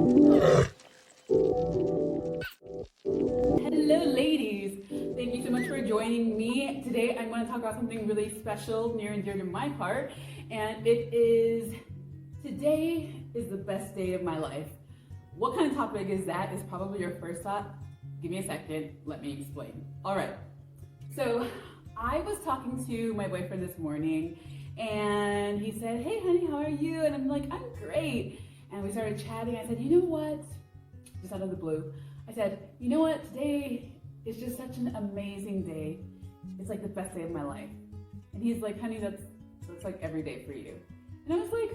Hello, ladies. Thank you so much for joining me. Today, I'm going to talk about something really special, near and dear to my heart, and it is today is the best day of my life. What kind of topic is that? Is probably your first thought. Give me a second. Let me explain. All right. So, I was talking to my boyfriend this morning, and he said, "Hey, honey, how are you?" And I'm like, "I'm great." And we started chatting. I said, "You know what?" Just out of the blue. I said, "You know what? Today is just such an amazing day. It's like the best day of my life." And he's like, "Honey, that's like every day for you." And I was like,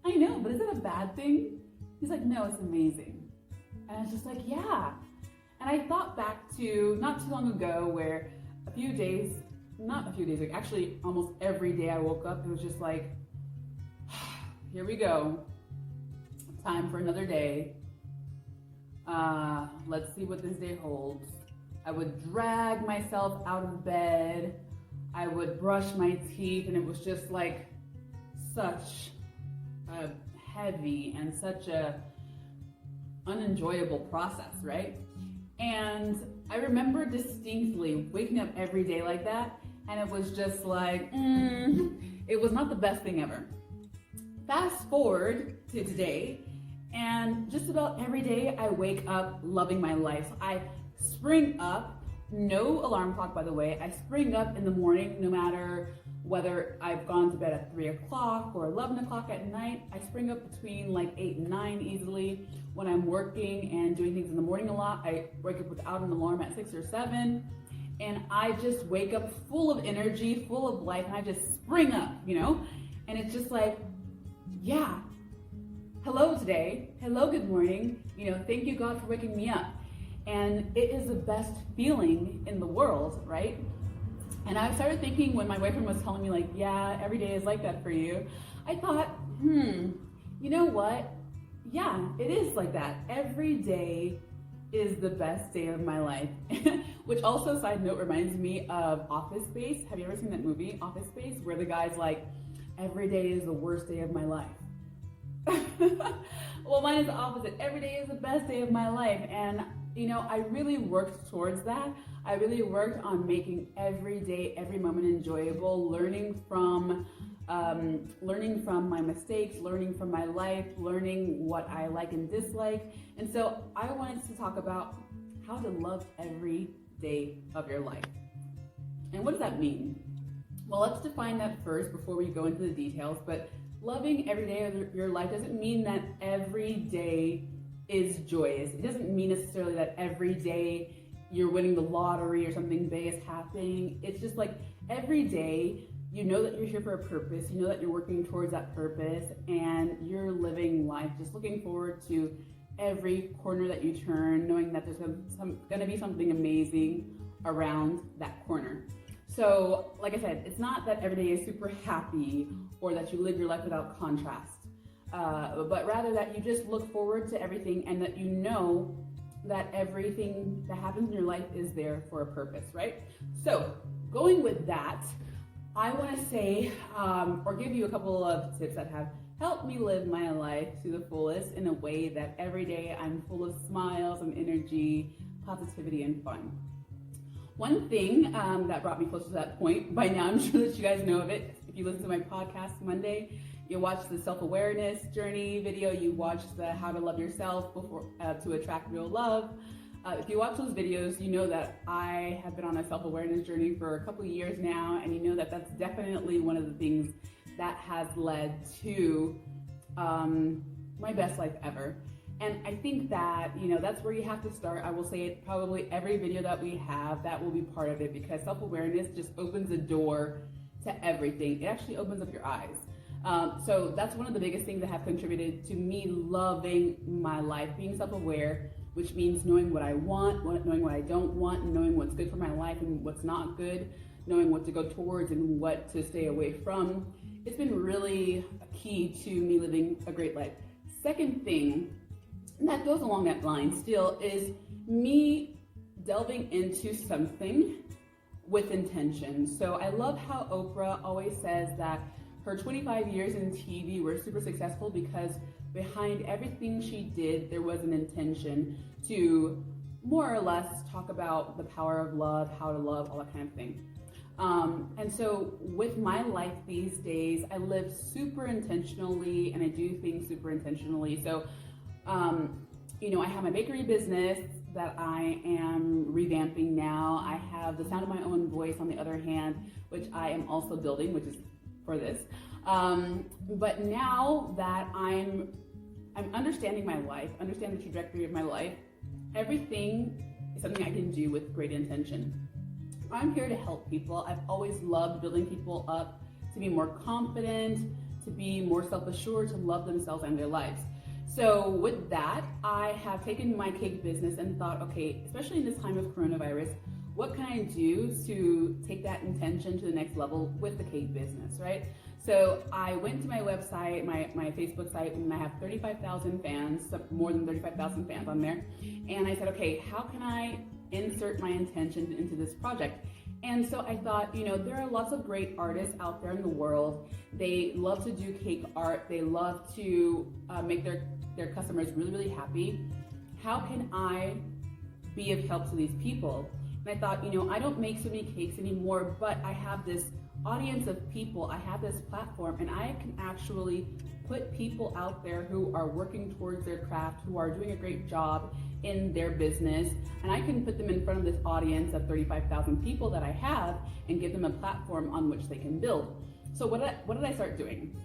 "I know, but is that a bad thing?" He's like, "No, it's amazing." And I was just like, "Yeah." And I thought back to not too long ago where not a few days, like actually almost every day I woke up, it was just like, here we go. Time for another day. Let's see what this day holds. I would drag myself out of bed. I would brush my teeth, and it was just like such a heavy and such a unenjoyable process, right? And I remember distinctly waking up every day like that, and it was just like, it was not the best thing ever. Fast forward to today, and just about every day I wake up loving my life. I spring up, no alarm clock by the way, I spring up in the morning no matter whether I've gone to bed at 3 o'clock or 11 o'clock at night. I spring up between like 8 and 9 easily. When I'm working and doing things in the morning a lot, I wake up without an alarm at 6 or 7. And I just wake up full of energy, full of life, and I just spring up, And it's just like, yeah, hello today, hello, good morning, thank you God for waking me up. And it is the best feeling in the world, right? And I started thinking when my boyfriend was telling me like, yeah, every day is like that for you, I thought, you know what? Yeah, it is like that. Every day is the best day of my life. Which also, side note, reminds me of Office Space. Have you ever seen that movie, Office Space, where the guy's like, every day is the worst day of my life? Well, mine is the opposite. Every day is the best day of my life. And, I really worked towards that. I really worked on making every day, every moment enjoyable, learning from my mistakes, learning from my life, learning what I like and dislike. And so I wanted to talk about how to love every day of your life. And what does that mean? Well, let's define that first before we go into the details. But loving every day of your life doesn't mean that every day is joyous. It doesn't mean necessarily that every day you're winning the lottery or something big is happening. It's just like every day you know that you're here for a purpose, you know that you're working towards that purpose, and you're living life just looking forward to every corner that you turn, knowing that there's going to be something amazing around that corner. So, like I said, it's not that every day is super happy or that you live your life without contrast, but rather that you just look forward to everything and that you know that everything that happens in your life is there for a purpose, right? So, going with that, I want to say, or give you a couple of tips that have helped me live my life to the fullest in a way that every day I'm full of smiles and energy, positivity, and fun. One thing that brought me closer to that point, by now I'm sure that you guys know of it. If you listen to my podcast Monday, you watch the self-awareness journey video, you watch the how to love yourself before to attract real love. If you watch those videos, you know that I have been on a self-awareness journey for a couple of years now, and you know that that's definitely one of the things that has led to my best life ever. And I think that, that's where you have to start. I will say it probably every video that we have, that will be part of it, because self-awareness just opens the door to everything. It actually opens up your eyes. So that's one of the biggest things that have contributed to me loving my life, being self-aware, which means knowing what I want, knowing what I don't want, and knowing what's good for my life and what's not good, knowing what to go towards and what to stay away from. It's been really a key to me living a great life. Second thing, and that goes along that line still, is me delving into something with intention. So I love how Oprah always says that her 25 years in TV were super successful because behind everything she did, there was an intention to more or less talk about the power of love, how to love, all that kind of thing. And so with my life these days, I live super intentionally and I do things super intentionally. So, I have my bakery business that I am revamping now. I have the Sound of My Own Voice on the other hand, which I am also building, which is for this. But now that I'm understanding my life, understand the trajectory of my life, everything is something I can do with great intention. I'm here to help people. I've always loved building people up to be more confident, to be more self-assured, to love themselves and their lives. So with that, I have taken my cake business and thought, okay, especially in this time of coronavirus, what can I do to take that intention to the next level with the cake business, right? So I went to my website, my Facebook site, and I have 35,000 fans, more than 35,000 fans on there. And I said, okay, how can I insert my intention into this project? And so I thought, there are lots of great artists out there in the world. They love to do cake art. They love to make their customers really, really happy. How can I be of help to these people? And I thought, I don't make so many cakes anymore, but I have this audience of people, I have this platform, and I can actually put people out there who are working towards their craft, who are doing a great job in their business, and I can put them in front of this audience of 35,000 people that I have and give them a platform on which they can build. So what did I start doing?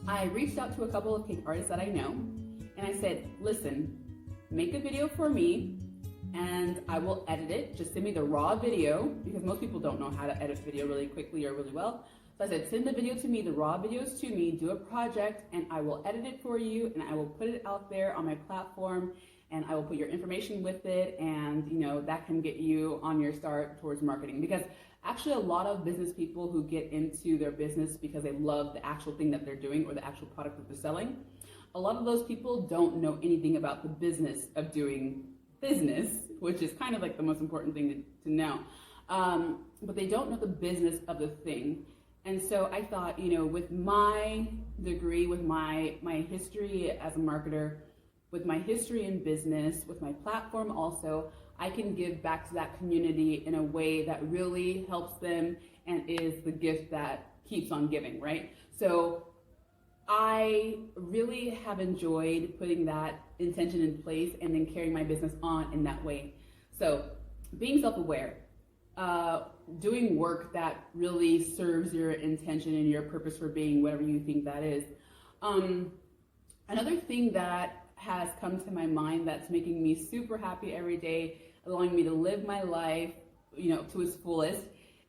I reached out to a couple of cake artists that I know, and I said, listen, make a video for me, and I will edit it. Just send me the raw video, because most people don't know how to edit video really quickly or really well. So I said, send the video to me, the raw videos to me, do a project, and I will edit it for you, and I will put it out there on my platform, and I will put your information with it, and that can get you on your start towards marketing. Because actually a lot of business people who get into their business because they love the actual thing that they're doing or the actual product that they're selling, a lot of those people don't know anything about the business of doing business, which is kind of like the most important thing to know. But they don't know the business of the thing. And so I thought, with my degree, with my history as a marketer, with my history in business, with my platform also, I can give back to that community in a way that really helps them and is the gift that keeps on giving, right? So I really have enjoyed putting that intention in place and then carrying my business on in that way. So being self-aware, doing work that really serves your intention and your purpose for being, whatever you think that is. Another thing that has come to my mind that's making me super happy every day, allowing me to live my life, to its fullest,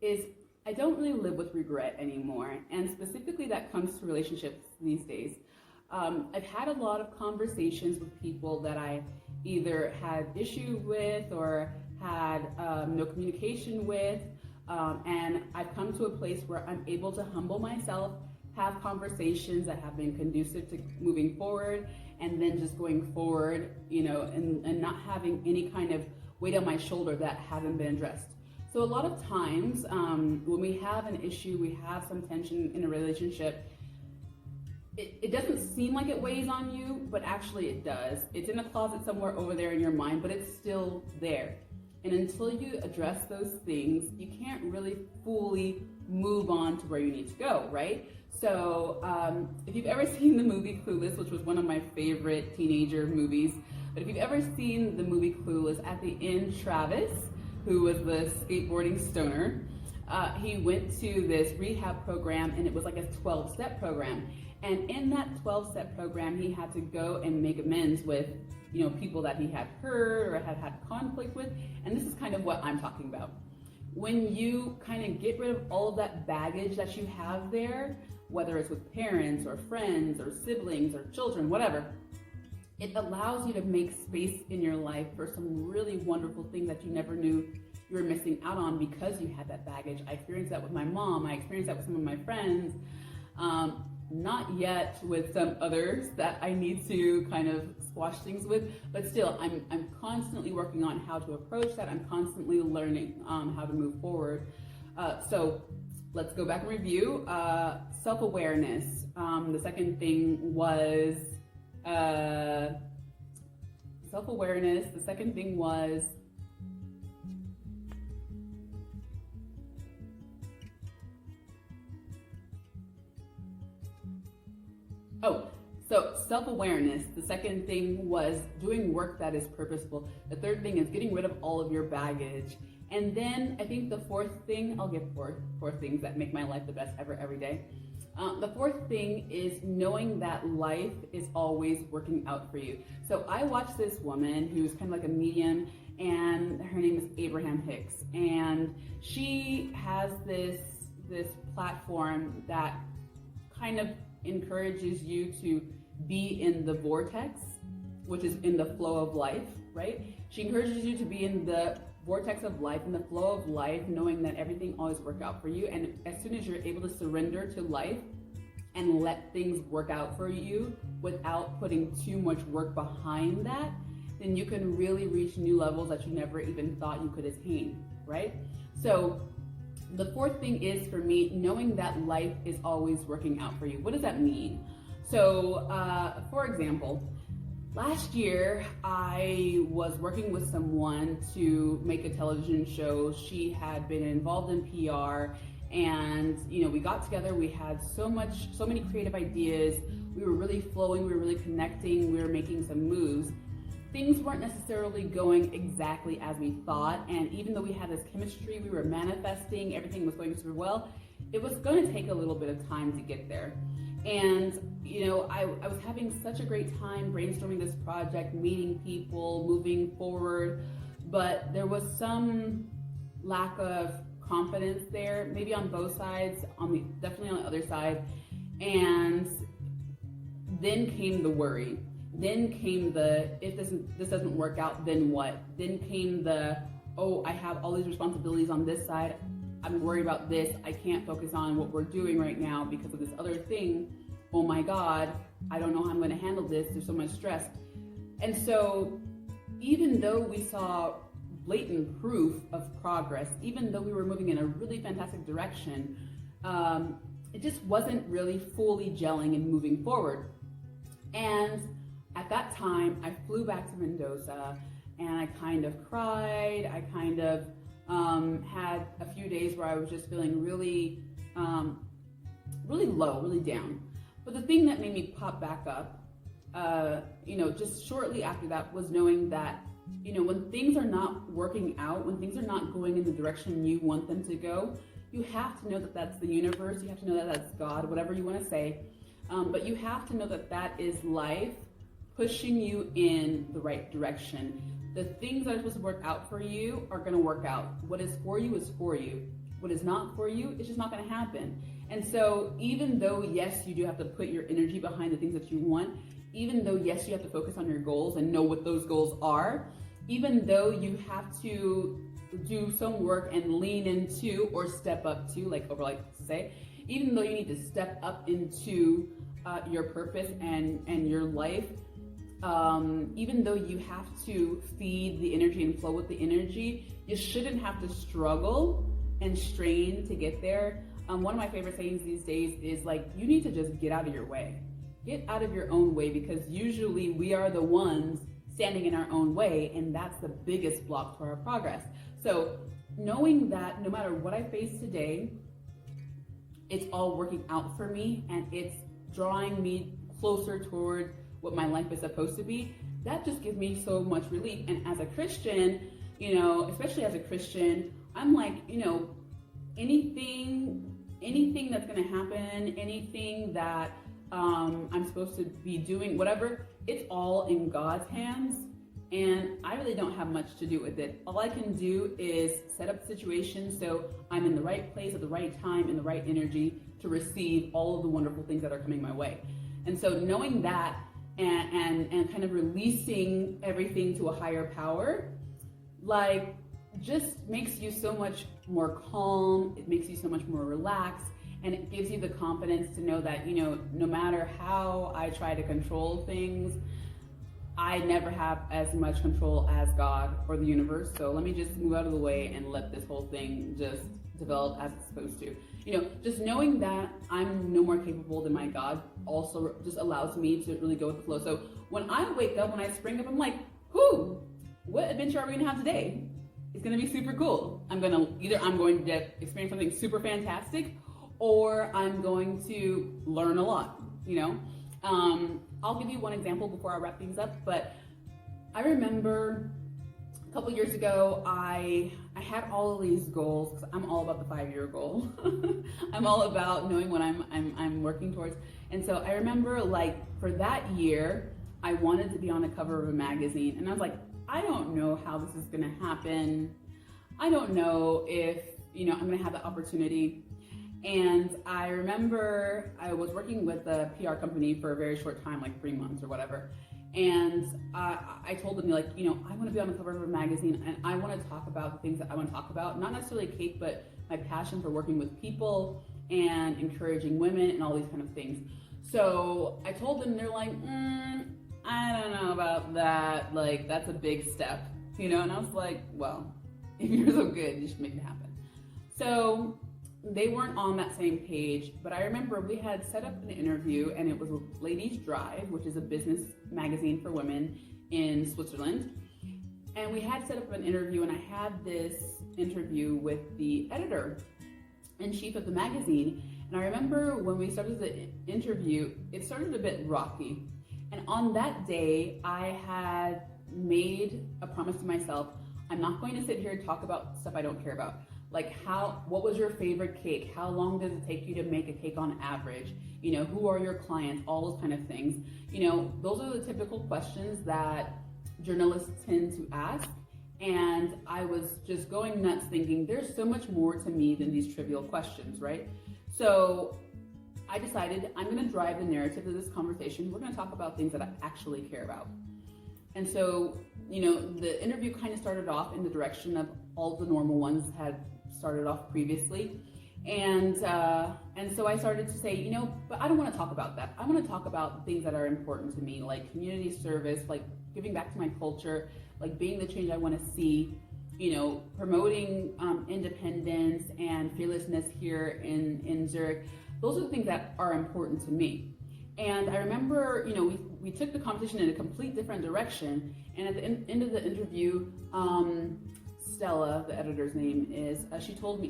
is I don't really live with regret anymore. And specifically that comes to relationships these days. I've had a lot of conversations with people that I either had issue with or had no communication with, and I've come to a place where I'm able to humble myself, have conversations that have been conducive to moving forward, and then just going forward, and not having any kind of weight on my shoulder that hasn't been addressed. So a lot of times when we have an issue, we have some tension in a relationship, it doesn't seem like it weighs on you, but actually it does. It's in a closet somewhere over there in your mind, but it's still there. And until you address those things, you can't really fully move on to where you need to go, right? So if you've ever seen the movie Clueless, which was one of my favorite teenager movies, but if you've ever seen the movie Clueless, at the end, Travis, who was the skateboarding stoner, he went to this rehab program, and it was like a 12-step program. And in that 12-step program, he had to go and make amends with, people that he had hurt or had conflict with. And this is kind of what I'm talking about. When you kind of get rid of all of that baggage that you have there, whether it's with parents or friends or siblings or children, whatever, it allows you to make space in your life for some really wonderful things that you never knew you were missing out on because you had that baggage. I experienced that with my mom. I experienced that with some of my friends. Not yet with some others that I need to kind of squash things with, but still, I'm constantly working on how to approach that. I'm constantly learning how to move forward. So let's go back and review. Self-awareness. The second thing was uh, self-awareness. The second thing was so self-awareness. The second thing was doing work that is purposeful. The third thing is getting rid of all of your baggage. And then I think the fourth thing, I'll give four things that make my life the best ever every day. The fourth thing is knowing that life is always working out for you. So I watched this woman who's kind of like a medium, and her name is Abraham Hicks. And she has this platform that kind of encourages you to be in the vortex, which is in the flow of life, right? She encourages you to be in the vortex of life, in the flow of life, knowing that everything always works out for you. And as soon as you're able to surrender to life and let things work out for you without putting too much work behind that, then you can really reach new levels that you never even thought you could attain, right? So the fourth thing is, for me, knowing that life is always working out for you. What does that mean? So, for example, last year I was working with someone to make a television show. She had been involved in PR, and we got together. We had so many creative ideas. We were really flowing. We were really connecting. We were making some moves. Things weren't necessarily going exactly as we thought, and even though we had this chemistry, we were manifesting, everything was going super well, it was going to take a little bit of time to get there. And I was having such a great time brainstorming this project, meeting people, moving forward, but there was some lack of confidence there, maybe on both sides, definitely on the other side. And then came the worry. Then came the, if this doesn't work out, then what? Then came the, oh, I have all these responsibilities on this side. I'm worried about this. I can't focus on what we're doing right now because of this other thing. Oh my God, I don't know how I'm going to handle this. There's so much stress. And so even though we saw blatant proof of progress, even though we were moving in a really fantastic direction, it just wasn't really fully gelling and moving forward. And at that time, I flew back to Mendoza, and I kind of cried. I kind of had a few days where I was just feeling really, really low, really down. But the thing that made me pop back up, just shortly after that, was knowing that, when things are not working out, when things are not going in the direction you want them to go, you have to know that that's the universe. You have to know that that's God, whatever you want to say. But you have to know that that is life pushing you in the right direction. The things that are supposed to work out for you are going to work out. What is for you is for you. What is not for you, it's just not going to happen. And so even though, yes, you do have to put your energy behind the things that you want, even though, yes, you have to focus on your goals and know what those goals are, even though you have to do some work and lean into or step up to, like Oprah likes to say, even though you need to step up into your purpose and your life, even though you have to feed the energy and flow with the energy, you shouldn't have to struggle and strain to get there. One of my favorite sayings these days is like, you need to just get out of your way. Get out of your own way, because usually we are the ones standing in our own way, and that's the biggest block to our progress. So knowing that no matter what I face today, it's all working out for me, and it's drawing me closer toward what my life is supposed to be, that just gives me so much relief. And as a Christian, especially as a Christian, I'm like, anything that's going to happen, anything that I'm supposed to be doing, whatever, it's all in God's hands, and I really don't have much to do with it. All I can do is set up the situation so I'm in the right place at the right time, in the right energy to receive all of the wonderful things that are coming my way. And so knowing that and kind of releasing everything to a higher power, like, just makes you so much more calm. It makes you so much more relaxed, and it gives you the confidence to know that, no matter how I try to control things, I never have as much control as God or the universe. So let me just move out of the way and let this whole thing just develop as it's supposed to. Just knowing that I'm no more capable than my God also just allows me to really go with the flow. So when I wake up, when I spring up, I'm like, whoo, what adventure are we gonna have today? It's gonna be super cool. I'm going to experience something super fantastic, or I'm going to learn a lot, I'll give you one example before I wrap things up, but I remember a couple years ago, I had all of these goals, because I'm all about the 5-year goal. I'm all about knowing what I'm working towards. And so I remember, like, for that year, I wanted to be on the cover of a magazine, and I was like, I don't know how this is gonna happen. I don't know if, I'm gonna have the opportunity. And I remember I was working with a PR company for a very short time, like 3 months or whatever. And I told them, like, I want to be on the cover of a magazine, and I want to talk about the things that I want to talk about, not necessarily cake, but my passion for working with people and encouraging women and all these kind of things. So I told them, they're like, I don't know about that. Like, that's a big step, And I was like, well, if you're so good, you should make it happen. So they weren't on that same page, but I remember we had set up an interview, and it was Ladies Drive, which is a business magazine for women in Switzerland. And we had set up an interview, and I had this interview with the editor-in-chief of the magazine. And I remember when we started the interview, it started a bit rocky. And on that day, I had made a promise to myself, I'm not going to sit here and talk about stuff I don't care about. Like, what was your favorite cake? How long does it take you to make a cake on average? Who are your clients? All those kind of things. Those are the typical questions that journalists tend to ask. And I was just going nuts thinking, there's so much more to me than these trivial questions, right? So I decided I'm going to drive the narrative of this conversation. We're going to talk about things that I actually care about. And so, the interview kind of started off in the direction of all the normal ones had started off previously. And so I started to say, but I don't want to talk about that. I want to talk about things that are important to me, like community service, like giving back to my culture, like being the change I want to see, promoting independence and fearlessness here in Zurich. Those are the things that are important to me. And I remember, we took the conversation in a complete different direction. And at the end of the interview, Stella, the editor's name is, she told me,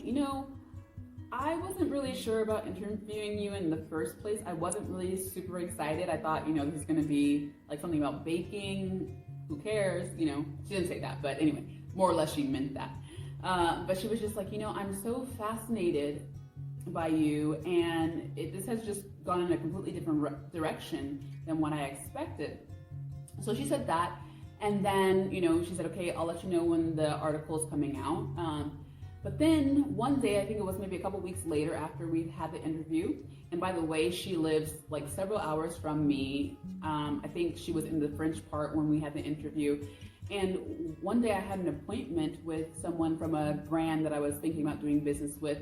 I wasn't really sure about interviewing you in the first place. I wasn't really super excited. I thought, this is going to be like something about baking. Who cares? She didn't say that, but anyway, more or less she meant that. But she was just like, I'm so fascinated by you, and this has just gone in a completely different direction than what I expected. So she said that, and then, she said, okay, I'll let you know when the article is coming out. But then one day, I think it was maybe a couple weeks later after we had the interview, and by the way, she lives like several hours from me. I think she was in the French part when we had the interview. And one day I had an appointment with someone from a brand that I was thinking about doing business with,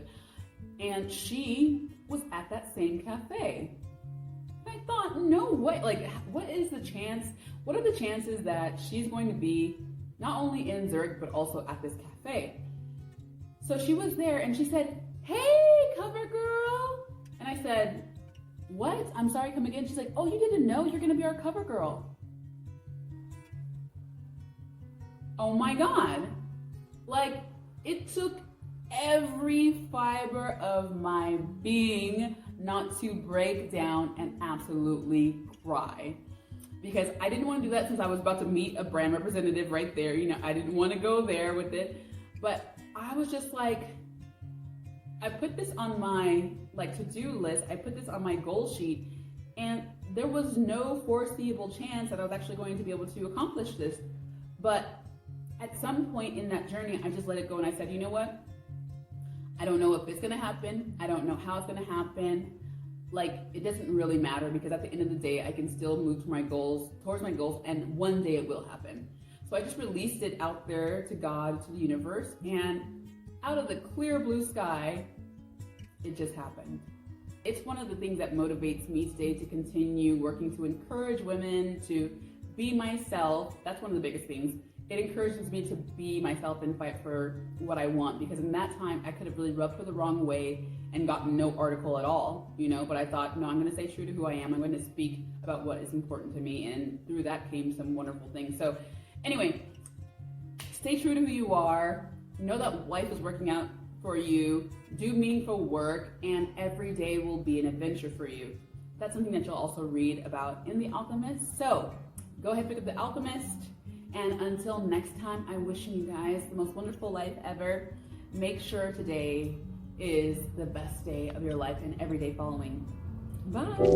and she was at that same cafe. I thought, no way, like, what is the chance? What are the chances that she's going to be not only in Zurich, but also at this cafe? So she was there, and she said, hey, cover girl. And I said, what? I'm sorry, come again. She's like, oh, you didn't know you're going to be our cover girl. Oh my God. Like, it took every fiber of my being not to break down and absolutely cry. Because I didn't want to do that since I was about to meet a brand representative right there. I didn't want to go there with it. But I was just like, I put this on my to-do list. I put this on my goal sheet, and there was no foreseeable chance that I was actually going to be able to accomplish this. But at some point in that journey, I just let it go, and I said, you know what? I don't know if it's going to happen. I don't know how it's going to happen. Like, it doesn't really matter, because at the end of the day, I can still move to my goals, towards my goals, and one day it will happen. So I just released it out there to God, to the universe, and out of the clear blue sky, it just happened. It's one of the things that motivates me today to continue working to encourage women to be myself. That's one of the biggest things, it encourages me to be myself and fight for what I want, because in that time I could have really rubbed her the wrong way and gotten no article at all, but I thought, no, I'm going to stay true to who I am. I'm going to speak about what is important to me, and through that came some wonderful things. So anyway, stay true to who you are. Know that life is working out for you. Do meaningful work, and every day will be an adventure for you. That's something that you'll also read about in The Alchemist. So go ahead, pick up The Alchemist. And until next time, I'm wishing you guys the most wonderful life ever. Make sure today is the best day of your life and every day following. Bye.